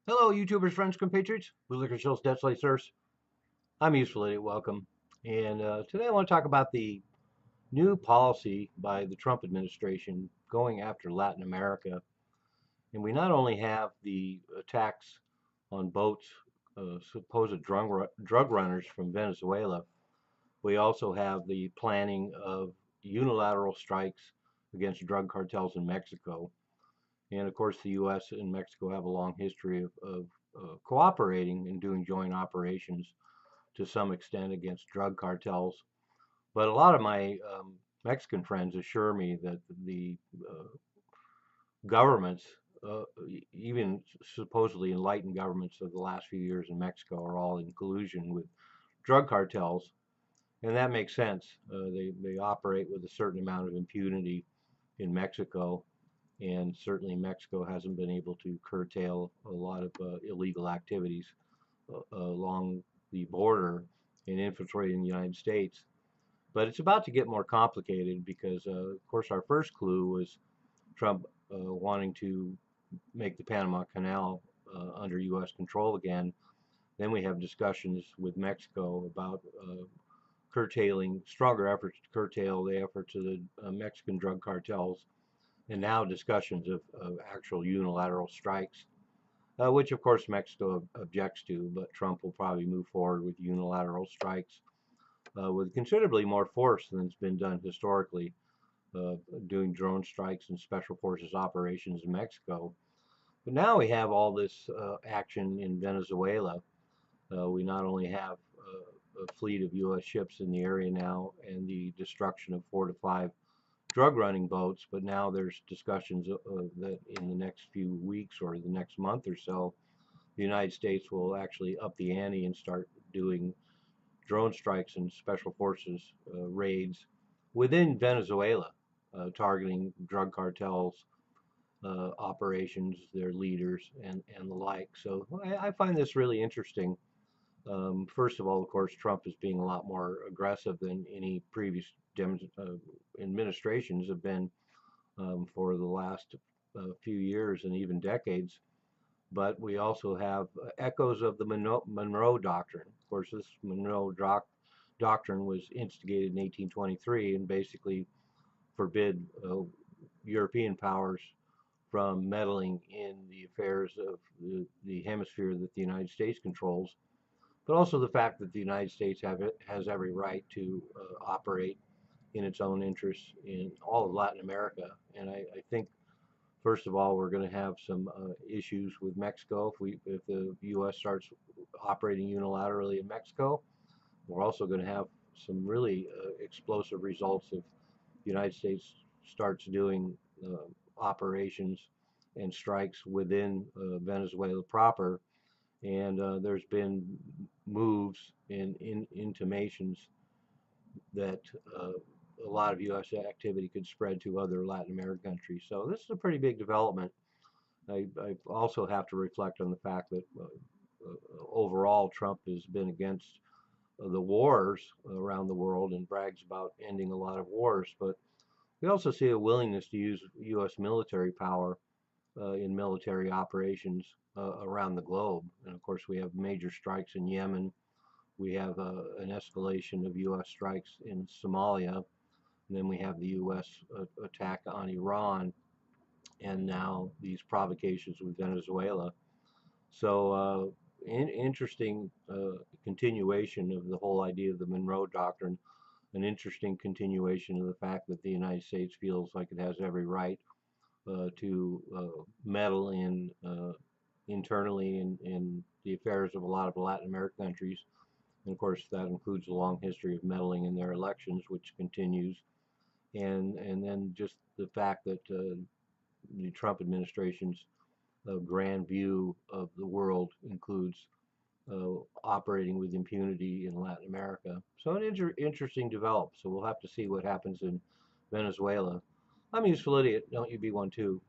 Hello, YouTubers, friends, compatriots, bootlickers, shills, debt slaves, sirs. I'm Useful Idiot. Welcome. And today I want to talk about the new policy by the Trump administration going after Latin America. And we not only have the attacks on boats, supposed drug runners from Venezuela, we also have the planning of unilateral strikes against drug cartels in Mexico. And of course, the U.S. and Mexico have a long history of cooperating and doing joint operations to some extent against drug cartels. But a lot of my Mexican friends assure me that the governments, even supposedly enlightened governments of the last few years in Mexico, are all in collusion with drug cartels. And that makes sense. They operate with a certain amount of impunity in Mexico, and certainly Mexico hasn't been able to curtail a lot of illegal activities along the border and infiltrating the United States. But it's about to get more complicated because, of course, our first clue was Trump wanting to make the Panama Canal under U.S. control again. Then we have discussions with Mexico about curtailing, stronger efforts to curtail the efforts of the Mexican drug cartels, and now discussions of actual unilateral strikes, which of course Mexico objects to, but Trump will probably move forward with unilateral strikes with considerably more force than has been done historically, doing drone strikes and special forces operations in Mexico. But now we have all this action in Venezuela. We not only have a fleet of U.S. ships in the area now and the destruction of 4 to 5 drug running boats, but now there's discussions that in the next few weeks or the next month or so, the United States will actually up the ante and start doing drone strikes and special forces raids within Venezuela, targeting drug cartels, operations, their leaders, and the like. So I find this really interesting. First of all, of course, Trump is being a lot more aggressive than any previous administrations have been for the last few years and even decades. But we also have echoes of the Monroe Doctrine. Of course, this Doctrine was instigated in 1823 and basically forbid European powers from meddling in the affairs of the hemisphere that the United States controls, but also the fact that the United States has every right to operate in its own interests in all of Latin America. And I think, first of all, we're going to have some issues with Mexico if the U.S. starts operating unilaterally in Mexico. We're also going to have some really explosive results if the United States starts doing operations and strikes within Venezuela proper. And there's been moves and intimations that a lot of U.S. activity could spread to other Latin American countries. So this is a pretty big development. I also have to reflect on the fact that overall Trump has been against the wars around the world and brags about ending a lot of wars. But we also see a willingness to use U.S. military power in military operations around the globe. And of course, we have major strikes in Yemen. We have an escalation of U.S. strikes in Somalia. And then we have the U.S. Attack on Iran, and now these provocations with Venezuela. So, interesting continuation of the whole idea of the Monroe Doctrine, an interesting continuation of the fact that the United States feels like it has every right to meddle in internally in the affairs of a lot of Latin American countries. And of course, that includes a long history of meddling in their elections, which continues. And then just the fact that the Trump administration's grand view of the world includes operating with impunity in Latin America. So an interesting develop. So we'll have to see what happens in Venezuela. I'm a useful idiot. Don't you be one too.